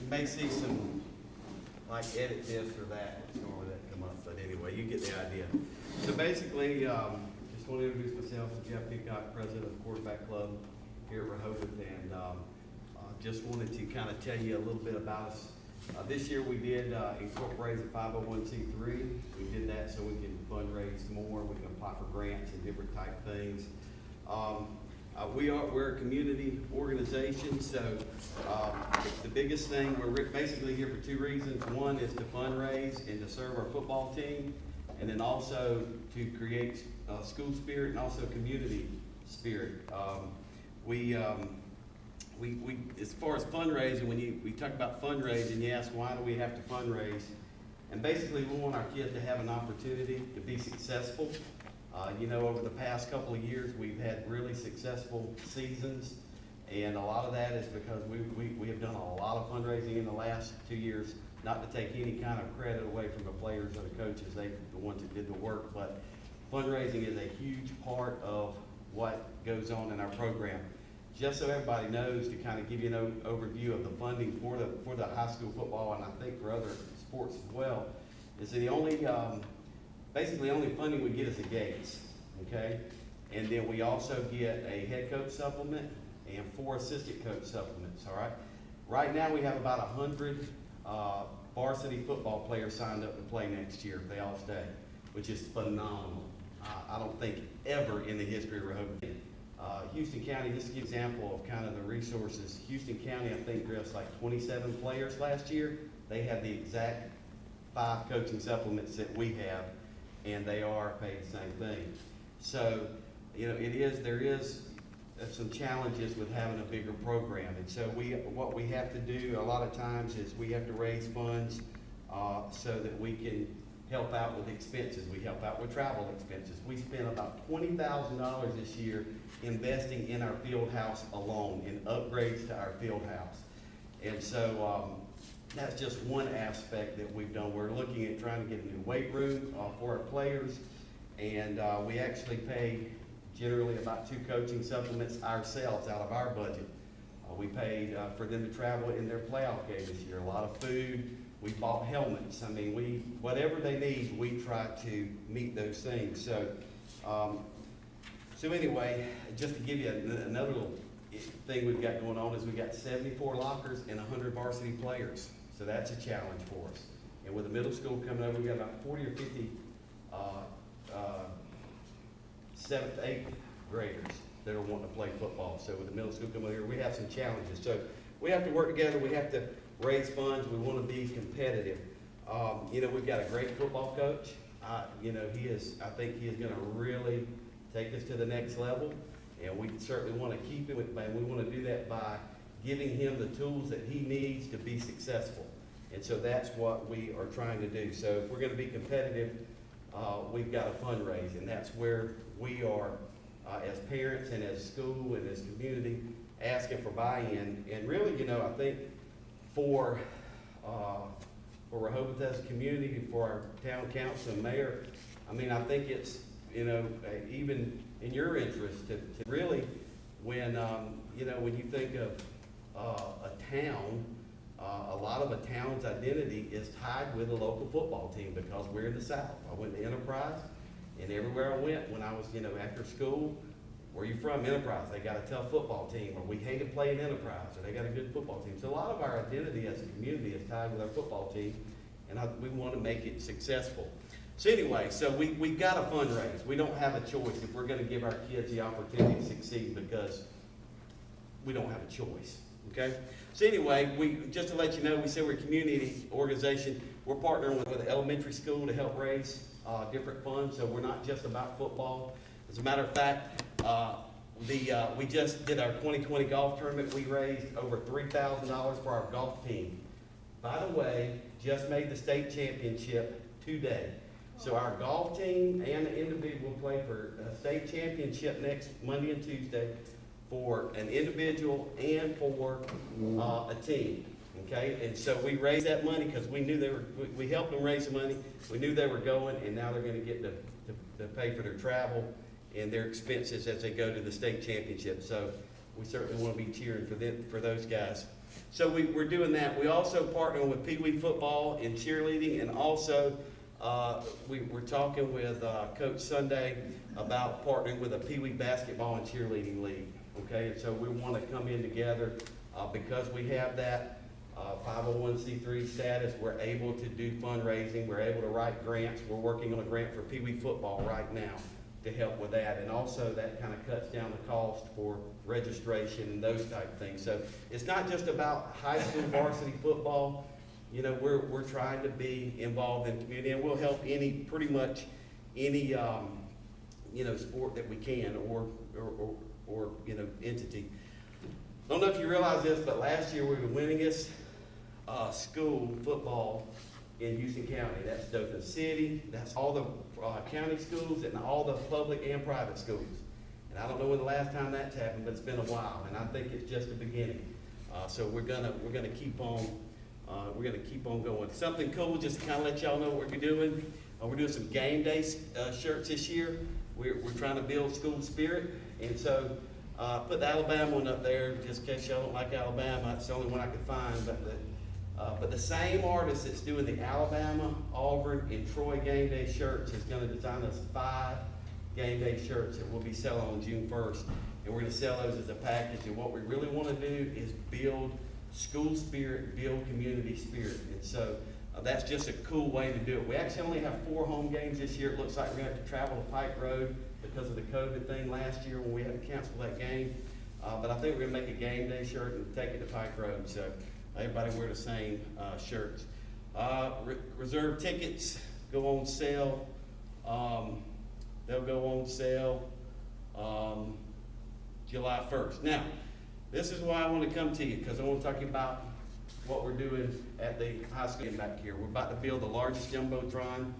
You may see some, like, edit this or that, or that come up, but anyway, you get the idea. So basically, just want to introduce myself, Jeff Peacock, president of the Quarterback Club here at Rehoboth, and just wanted to kind of tell you a little bit about us. This year we did incorporate a 501c3. We did that so we can fundraise more, we can apply for grants and different type things. We're a community organization, so the biggest thing, we're basically here for two reasons. One is to fundraise and to serve our football team, and then also to create school spirit and also community spirit. As far as fundraising, when we talk about fundraising, you ask why do we have to fundraise? And basically we want our kids to have an opportunity to be successful. Over the past couple of years, we've had really successful seasons, and a lot of that is because we have done a lot of fundraising in the last 2 years, not to take any kind of credit away from the players or the coaches, they're the ones that did the work, but fundraising is a huge part of what goes on in our program. Just so everybody knows, to kind of give you an overview of the funding for the high school football, and I think for other sports as well, is the only, basically only funding we get is the gates, okay? And then we also get a head coach supplement and 4 assistant coach supplements, all right? Right now we have about 100 varsity football players signed up to play next year if they all stay, which is phenomenal. I don't think ever in the history of Rehoboth. Houston County, just to give an example of kind of the resources, Houston County, I think, dressed like 27 players last year. They have the exact 5 coaching supplements that we have, and they are paid the same thing. So, there is some challenges with having a bigger program. And so what we have to do a lot of times is we have to raise funds so that we can help out with expenses. We help out with travel expenses. We spent about $20,000 this year investing in our field house alone, in upgrades to our field house. And so that's just one aspect that we've done. We're looking at trying to get a new weight room for our players, and we actually pay generally about 2 coaching supplements ourselves out of our budget. We paid for them to travel in their playoff game this year, a lot of food. We bought helmets. I mean, whatever they need, we try to meet those things. So anyway, just to give you another little thing we've got going on is we've got 74 lockers and 100 varsity players. So that's a challenge for us. And with the middle school coming over, we've got about 40 or 50 7th, 8th graders that are wanting to play football. So with the middle school coming over here, we have some challenges. So we have to work together. We have to raise funds. We want to be competitive. We've got a great football coach. I think he is going to really take us to the next level, and we certainly want to keep him, and we want to do that by giving him the tools that he needs to be successful. And so that's what we are trying to do. So if we're going to be competitive, we've got to fundraise, and that's where we are as parents and as school and as community asking for buy-in. And really, I think for Rehoboth as a community, for our town council and mayor, I think it's, even in your interest to really, when you think of a town, a lot of a town's identity is tied with a local football team because we're in the South. I went to Enterprise, and everywhere I went when I was, after school, where you from? Enterprise. They got a tough football team, or we hated playing Enterprise, or they got a good football team. So a lot of our identity as a community is tied with our football team, and we want to make it successful. So anyway, so we've got to fundraise. We don't have a choice if we're going to give our kids the opportunity to succeed, because we don't have a choice, okay? So anyway, just to let you know, we say we're a community organization. We're partnering with the elementary school to help raise different funds, so we're not just about football. As a matter of fact, we just did our 2020 golf tournament. We raised over $3,000 for our golf team. By the way, just made the state championship today. So our golf team and the individual play for a state championship next Monday and Tuesday for an individual and for a team. Okay, and so we raised that money because we knew we helped them raise the money. We knew they were going, and now they're going to get to pay for their travel and their expenses as they go to the state championship. So we certainly want to be cheering for those guys. So we're doing that. We also partner with Pee Wee football and cheerleading, and also we're talking with Coach Sunday about partnering with a Pee Wee basketball and cheerleading league. Okay, and so we want to come in together because we have that 501c3 status. We're able to do fundraising. We're able to write grants. We're working on a grant for Pee Wee football right now to help with that, and also that kind of cuts down the cost for registration and those type of things. So it's not just about high school varsity football. You know, we're trying to be involved in the community, and we'll help pretty much any you know, sport that we can, or you know, entity. I don't know if you realize this, but last year we were the winningest school football in Houston County. That's Dothan City, that's all the county schools, and all the public and private schools. And I don't know when the last time that's happened, but it's been a while, and I think it's just the beginning. So we're gonna keep on going. Something cool, just to kind of let y'all know what we're doing. We're doing some game day shirts this year. We're trying to build school spirit, and so put the Alabama one up there, just in case y'all don't like Alabama. It's the only one I could find, but the same artist that's doing the Alabama, Auburn, and Troy game day shirts is going to design us 5 game day shirts that we'll be selling on June 1st. And we're going to sell those as a package. And what we really want to do is build school spirit, build community spirit. And so that's just a cool way to do it. We actually only have 4 home games this year. It looks like we're going to have to travel to Pike Road because of the COVID thing last year when we had to cancel that game. But I think we're going to make a game day shirt and take it to Pike Road. So everybody wear the same shirts. Reserve tickets go on sale. They'll go on sale July 1st. Now, this is why I want to come to you, because I want to talk to you about what we're doing at the high school back here. We're about to build the largest jumbotron